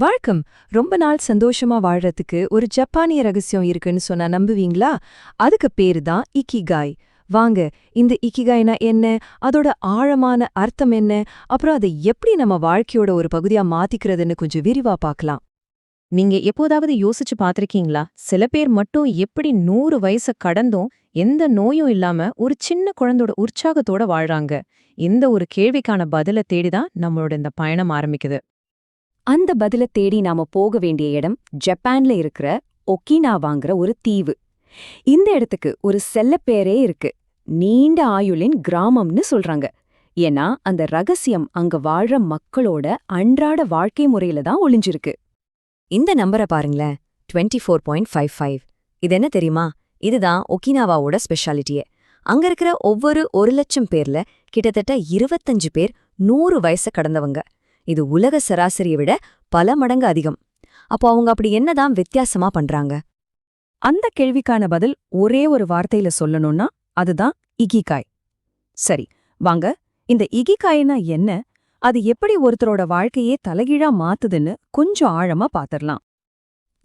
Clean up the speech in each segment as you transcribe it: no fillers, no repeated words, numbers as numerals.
வழக்கம். ரொம்ப நாள் சந்தோஷமா வாழ்றதுக்கு ஒரு ஜப்பானிய ரகசியம் இருக்குன்னு சொன்னா நம்புவீங்களா? அதுக்கு பேரு தான் இக்கிகாய். வாங்க, இந்த இக்கிகாய்னா என்ன, அதோட ஆழமான அர்த்தம் என்ன, அப்புறம் அதை எப்படி நம்ம வாழ்க்கையோட ஒரு பகுதியா மாத்திக்கிறதுன்னு கொஞ்சம் விரிவா பார்க்கலாம். நீங்க எப்போதாவது யோசிச்சு பார்த்திருக்கீங்களா? சில பேர் மட்டும் எப்படி 100 வயச கடந்தும் எந்த நோயும் இல்லாம ஒரு சின்ன குழந்தையோட உற்சாகத்தோட வாழ்றாங்க. இந்த ஒரு கேள்விக்கான பதில தேடிதான் நம்மளோட இந்த பயணம் ஆரம்பிக்குது. அந்த பதில தேடி நாம போக வேண்டிய இடம் ஜப்பான்ல இருக்கிற ஒகினாவாங்கிற ஒரு தீவு. இந்த இடத்துக்கு ஒரு செல்லப்பேரே இருக்கு. நீண்ட ஆயுளின் கிராமம்னு சொல்றாங்க. ஏன்னா அந்த ரகசியம் அங்க வாழ்ற மக்களோட அன்றாட வாழ்க்கை முறையில தான் ஒளிஞ்சிருக்கு. இந்த நம்பரை பாருங்களேன், 24.55. இது என்ன தெரியுமா? இதுதான் ஒகினாவாவோட ஸ்பெஷாலிட்டியே. அங்க இருக்கிற ஒவ்வொரு 1,00,000 பேர்ல கிட்டத்தட்ட 25 பேர் 100 வயச கடந்தவங்க. இது உலக சராசரியை விட பல மடங்கு அதிகம். அப்போ அவங்க அப்படி என்னதான் வித்தியாசமா பண்றாங்க? அந்த கேள்விக்கான பதில் ஒரே ஒரு வார்த்தையில சொல்லணும்னா அதுதான் இகிகாய். சரி, வாங்க, இந்த இகிகாய்னா என்ன, அது எப்படி ஒருத்தரோட வாழ்க்கையே தலைகீழா மாத்துதுன்னு கொஞ்சம் ஆழமா பாத்திரலாம்.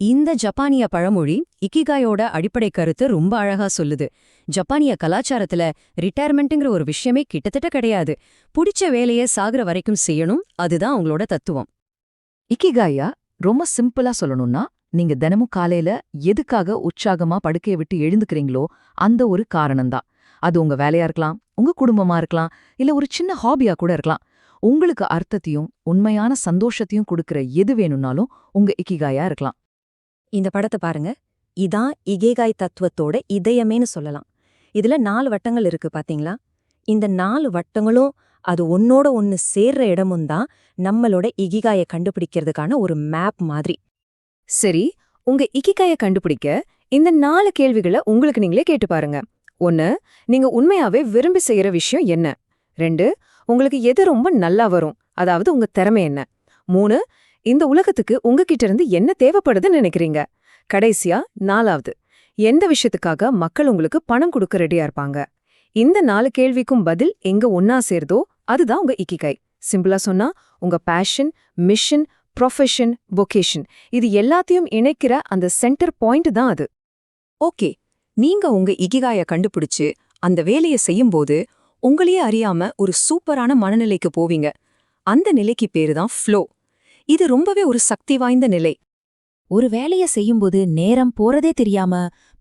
இந்த ஜப்பானிய பழமொழி இக்கிகாயோட அடிப்படை கருத்து ரொம்ப அழகா சொல்லுது. ஜப்பானிய கலாச்சாரத்துல ரிட்டையர்மெண்ட்டுங்கிற ஒரு விஷயமே கிட்டத்தட்ட கிடையாது. புடிச்ச வேலையை சாகுற வரைக்கும் செய்யணும், அதுதான் அவங்களோட தத்துவம். இக்கிகாயா ரொம்ப சிம்பிளா சொல்லணும்னா, நீங்க தினமும் காலையில எதுக்காக உற்சாகமா படுக்கைய விட்டு எழுந்துக்கிறீங்களோ அந்த ஒரு காரணம்தான். அது உங்க வேலையா இருக்கலாம், உங்க குடும்பமா இருக்கலாம், இல்ல ஒரு சின்ன ஹாபியா கூட இருக்கலாம். உங்களுக்கு அர்த்தத்தையும் உண்மையான சந்தோஷத்தையும் கொடுக்கற எது வேணும்னாலும் உங்க இக்கிகாயா இருக்கலாம். இந்த படத்தை பாருங்க. இதான் இகேகாய் தத்துவத்தோட இதயமேன்னு சொல்லலாம். இதுல 4 வட்டங்கள் இருக்கு பாத்தீங்களா? இந்த 4 வட்டங்களும் அது ஒன்னோட ஒன்னு சேர்ற இடமும் தான் நம்மளோட இகிகாயை கண்டுபிடிக்கிறதுக்கான ஒரு மேப் மாதிரி. சரி, உங்க இக்கிகாய கண்டுபிடிக்க இந்த 4 கேள்விகளை உங்களுக்கு நீங்களே கேட்டு பாருங்க. 1, நீங்க உண்மையாவே விரும்பி செய்யற விஷயம் என்ன? 2, உங்களுக்கு எது ரொம்ப நல்லா வரும், அதாவது உங்க திறமை என்ன? 3, இந்த உலகத்துக்கு உங்ககிட்ட இருந்து என்ன தேவைப்படுதுன்னு நினைக்கிறீங்க? கடைசியா 4வது, எந்த விஷயத்துக்காக மக்கள் உங்களுக்கு பணம் கொடுக்க ரெடியா இருப்பாங்க? இந்த 4 கேள்விக்கும் பதில் எங்க ஒன்னா சேருதோ அதுதான் உங்க இக்கிகாய். சிம்பிளா சொன்னா, உங்க பேஷன், மிஷன், ப்ரொஃபஷன், வொகேஷன், இது எல்லாத்தையும் இணைக்கிற அந்த சென்டர் பாயிண்ட் தான் அது. ஓகே, நீங்க உங்க இகிகாய கண்டுபிடிச்சு அந்த வேலையை செய்யும்போது உங்களையே அறியாம ஒரு சூப்பரான மனநிலைக்கு போவீங்க. அந்த நிலைக்கு பேரு தான் ஃப்ளோ. இது ரொம்பவே ஒரு சக்தி வாய்ந்த நிலை. ஒரு வேலைய செய்யும்போது நேரம் போறதே தெரியாம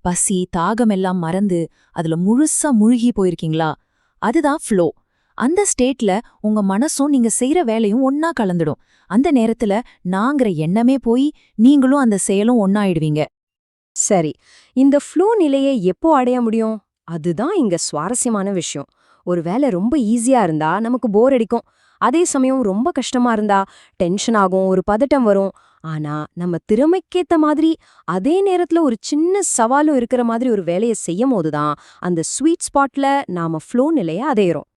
பசி தாகம் எல்லாம் மறந்து அதுல முழுசா முழுகி போயிருக்கீங்களா? அதுதான் ஃப்ளோ. அந்த ஸ்டேட்ல உங்க மனசும் நீங்க செய்யற வேலையும் ஒன்னா கலந்துடும். அந்த நேரத்துல நாங்கிற எண்ணமே போய் நீங்களும் அந்த செயலும் ஒன்னாயிடுவீங்க. சரி, இந்த ஃப்ளோ நிலையை எப்போ அடைய முடியும்? அதுதான் இங்க சுவாரஸ்யமான விஷயம். ஒரு வேலை ரொம்ப ஈஸியா இருந்தா நமக்கு போர் அடிக்கும். அதே சமயம் ரொம்ப கஷ்டமா இருந்தா டென்ஷன் ஆகும், ஒரு பதட்டம் வரும். ஆனா நம்ம திறமைக்கேத்த மாதிரி அதே நேரத்துல ஒரு சின்ன சவாலும் இருக்கிற மாதிரி ஒரு வேலையை செய்யும் போதுதான் அந்த ஸ்வீட் ஸ்பாட்ல நாம ஃப்ளோ நிலைய அடையிறோம்.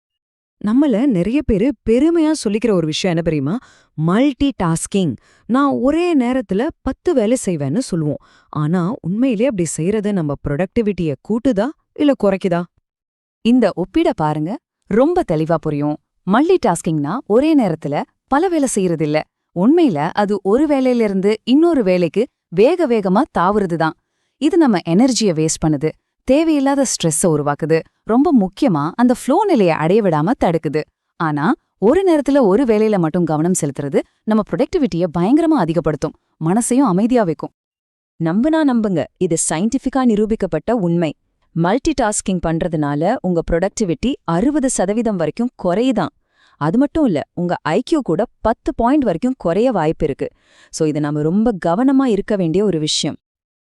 நம்மள நிறைய பேரு பெருமையா சொல்லிக்கிற ஒரு விஷயம் என்ன தெரியுமா? Multi tasking. நான் ஒரே நேரத்துல 10 வேலை செய்வேன்னு சொல்லுவோம். ஆனா உண்மையிலே அப்படி செய்யறது நம்ம ப்ரொடக்டிவிட்டிய கூட்டுதா இல்ல குறைக்குதா? இந்த ஒப்பிட பாருங்க, ரொம்ப தெளிவா புரியும். மல்டி டாஸ்கிங்னா ஒரே நேரத்துல பல வேலை செய்யறதில்ல. உண்மையில அது ஒரு வேலையிலிருந்து இன்னொரு வேலைக்கு வேக வேகமா தாவுறதுதான். இது நம்ம எனர்ஜியை வேஸ்ட் பண்ணுது, தேவையில்லாத ஸ்ட்ரெஸ்ஸை உருவாக்குது, ரொம்ப முக்கியமா அந்த ஃப்ளோ நிலையை அடைய விடாம தடுக்குது. ஆனா ஒரு நேரத்துல ஒரு வேலையில மட்டும் கவனம் செலுத்துறது நம்ம ப்ரொடக்டிவிட்டியை பயங்கரமா அதிகப்படுத்தும், மனசையும் அமைதியா வைக்கும். நம்புங்க, இது சயின்டிஃபிக்கா நிரூபிக்கப்பட்ட உண்மை. மல்டி டாஸ்கிங் பண்றதுனால உங்க ப்ரொடக்டிவிட்டி 60% வரைக்கும் குறையுதான். அது மட்டும் இல்ல, உங்க ஐக்கியூ கூட 10 பாயிண்ட் வரைக்கும் குறைய வாய்ப்பு இருக்கு. சோ இது நம்ம ரொம்ப கவனமா இருக்க வேண்டிய ஒரு விஷயம்.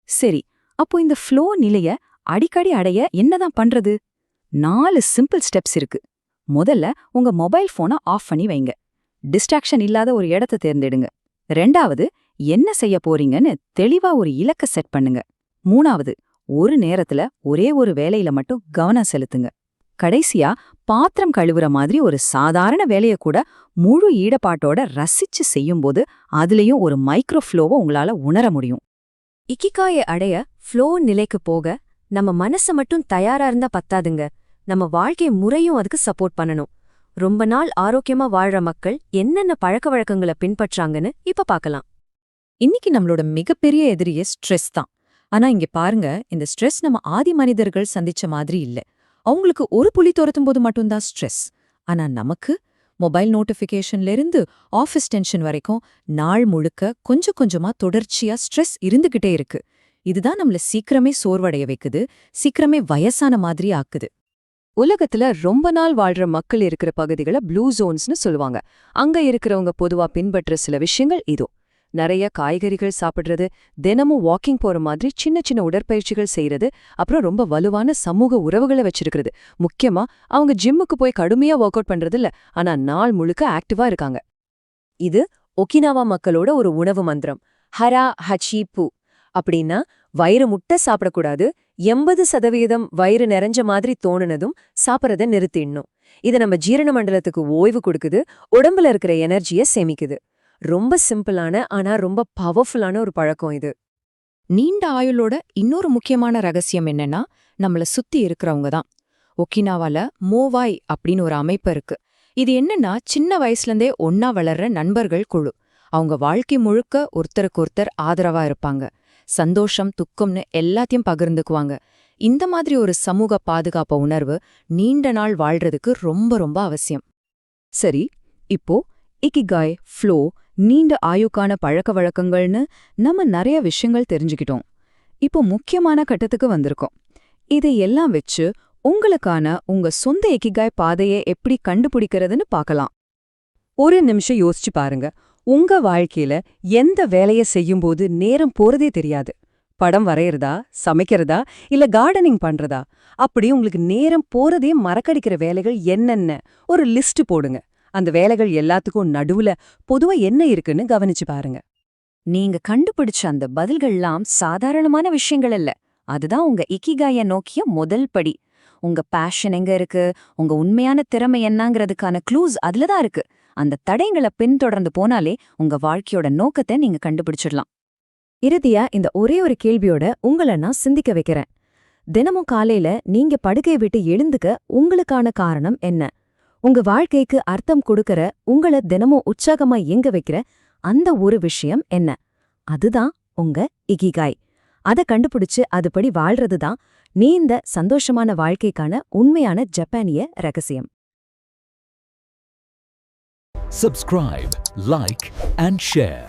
சரி, அப்போ இந்த ஃப்ளோ நிலைய அடிக்கடி அடைய என்னதான் பண்றது? 4 சிம்பிள் ஸ்டெப்ஸ் இருக்கு. முதல்ல உங்க மொபைல் போனை ஆஃப் பண்ணி வைங்க. டிஸ்ட்ராக்ஷன் இல்லாத ஒரு இடத்தை தேர்ந்தெடுங்க. 2வது, என்ன செய்ய போறீங்கன்னு தெளிவா ஒரு இலக்க செட் பண்ணுங்க. 3வது, ஒரு நேரத்துல ஒரே ஒரு வேலையில மட்டும் கவனம் செலுத்துங்க. கடைசியா, பாத்திரம் கழுவுற மாதிரி ஒரு சாதாரண வேலைய கூட முழு ஈடுபாட்டோட ரசிச்சு செய்யும்போது அதுலயும் ஒரு மைக்ரோ ஃப்ளோவை உங்களால உணர முடியும். இக்கிகாயை அடைய ஃப்ளோ நிலைக்கு போக நம்ம மனசு மட்டும் தயாரா இருந்தா பத்தாதுங்க. நம்ம வாழ்க்கை முறையும் அதுக்கு சப்போர்ட் பண்ணணும். ரொம்ப நாள் ஆரோக்கியமா வாழ்ற மக்கள் என்னென்ன பழக்க வழக்கங்களை பின்பற்றாங்கன்னு இப்ப பார்க்கலாம். இன்னைக்கு நம்மளோட மிகப்பெரிய எதிரியே ஸ்ட்ரெஸ் தான். ஆனா இங்க பாருங்க, இந்த ஸ்ட்ரெஸ் நம்ம ஆதி மனிதர்கள் சந்திச்ச மாதிரி இல்ல. அவங்களுக்கு ஒரு புலி துரத்தும் போது மட்டும்தான் ஸ்ட்ரெஸ். ஆனா நமக்கு மொபைல் நோட்டிஃபிகேஷன்ல இருந்து ஆஃபீஸ் டென்ஷன் வரைக்கும் நாள் முழுக்க கொஞ்சம் கொஞ்சமா தொடர்ச்சியா ஸ்ட்ரெஸ் இருந்துகிட்டே இருக்கு. இதுதான் நம்மள சீக்கிரமே சோர்வடைய வைக்குது, சீக்கிரமே வயசான மாதிரி ஆக்குது. உலகத்துல ரொம்ப நாள் வாழ்ற மக்கள் இருக்கிற பகுதிகளை ப்ளூ ஜோன்ஸ்னு சொல்லுவாங்க. அங்க இருக்கிறவங்க பொதுவா பின்பற்ற சில விஷயங்கள் இதோ: நிறைய காய்கறிகள் சாப்பிடுறது, தினமும் வாக்கிங் போற மாதிரி சின்ன சின்ன உடற்பயிற்சிகள் செய்யறது, அப்புறம் ரொம்ப வலுவான சமூக உறவுகளை வச்சிருக்கிறது. முக்கியமா அவங்க ஜிம்முக்கு போய் கடுமையா ஒர்க் அவுட் பண்றது இல்ல, ஆனா நாள் முழுக்க ஆக்டிவா இருக்காங்க. இது ஒகினாவா மக்களோட ஒரு உணவு மந்திரம், ஹரா ஹச்சி பூ. அப்படின்னா வயிறு முட்டை சாப்பிடக்கூடாது, 80% வயிறு நிறைஞ்ச மாதிரி தோணுனதும் சாப்பிட்றத நிறுத்திடணும். இது நம்ம ஜீரண மண்டலத்துக்கு ஓய்வு கொடுக்குது, உடம்புல இருக்கிற எனர்ஜியை சேமிக்குது. ரொம்ப சிம்பிளான ஆனா ரொம்ப பவர்ஃபுல்லான ஒரு பழக்கம் இது. நீண்ட ஆயுளோட இன்னொரு முக்கியமான ரகசியம் என்னன்னா, நம்மள சுத்தி இருக்கிறவங்க தான். ஒகினாவால மோவாய் அப்படின்னு ஒரு அமைப்பு இருக்கு. இது என்னன்னா, சின்ன வயசுலேருந்தே ஒன்னா வளர்ற நண்பர்கள் குழு. அவங்க வாழ்க்கை முழுக்க ஒருத்தருக்கு ஒருத்தர் ஆதரவா இருப்பாங்க. சந்தோஷம் துக்கம்னு எல்லாத்தையும் பகிர்ந்துக்குவாங்க. இந்த மாதிரி ஒரு சமூக பாதுகாப்பு உணர்வு நீண்ட நாள் வாழ்றதுக்கு ரொம்ப ரொம்ப அவசியம். சரி, இப்போ இக்கிகாய், ஃப்ளோ, நீண்ட ஆயுக்கான பழக்க வழக்கங்கள்னு நம்ம நிறைய விஷயங்கள் தெரிஞ்சுக்கிட்டோம். இப்போ முக்கியமான கட்டத்துக்கு வந்திருக்கோம். இதை எல்லாம் வச்சு உங்களுக்கான உங்க சொந்த இக்கிகாய் பாதையை எப்படி கண்டுபிடிக்கிறதுன்னு பார்க்கலாம். ஒரு நிமிஷம் யோசிச்சு பாருங்க. உங்க வாழ்க்கையில எந்த வேலைய செய்யும்போது நேரம் போறதே தெரியாது? படம் வரையறதா, சமைக்கிறதா, இல்ல கார்டனிங் பண்றதா? அப்படி உங்களுக்கு நேரம் போறதே மறக்கடிக்கிற வேலைகள் என்னென்ன ஒரு லிஸ்ட் போடுங்க. அந்த வேலைகள் எல்லாத்துக்கும் நடுவுல பொதுவா என்ன இருக்குன்னு கவனிச்சு பாருங்க. நீங்க கண்டுபிடிச்ச அந்த பதில்கள்லாம் சாதாரணமான விஷயங்கள் இல்ல. அதுதான் உங்க இக்கிகாய நோக்கிய முதல் படி. உங்க பேஷன் எங்க இருக்கு, உங்க உண்மையான திறமை என்னங்கிறதுக்கான க்ளூஸ் அதுலதான் இருக்கு. அந்த தடயங்களை பின்தொடர்ந்து போனாலே உங்க வாழ்க்கையோட நோக்கத்தை நீங்க கண்டுபிடிச்சிடலாம். இறுதியா இந்த ஒரே ஒரு கேள்வியோட உங்களை நான் சிந்திக்க வைக்கிறேன். தினமும் காலையில நீங்க படுக்கையை விட்டு எழுந்துக்க உங்களுக்கான காரணம் என்ன? உங்க வாழ்க்கைக்கு அர்த்தம் கொடுக்கற, உங்களை தினமும் உற்சாகமா இயங்க வைக்கிற அந்த ஒரு விஷயம் என்ன? அதுதான் உங்க இகிகாய். அதை கண்டுபிடிச்சு அதுபடி வாழ்றதுதான் நீண்ட சந்தோஷமான வாழ்க்கைக்கான உண்மையான ஜப்பானிய ரகசியம். Subscribe, like and share.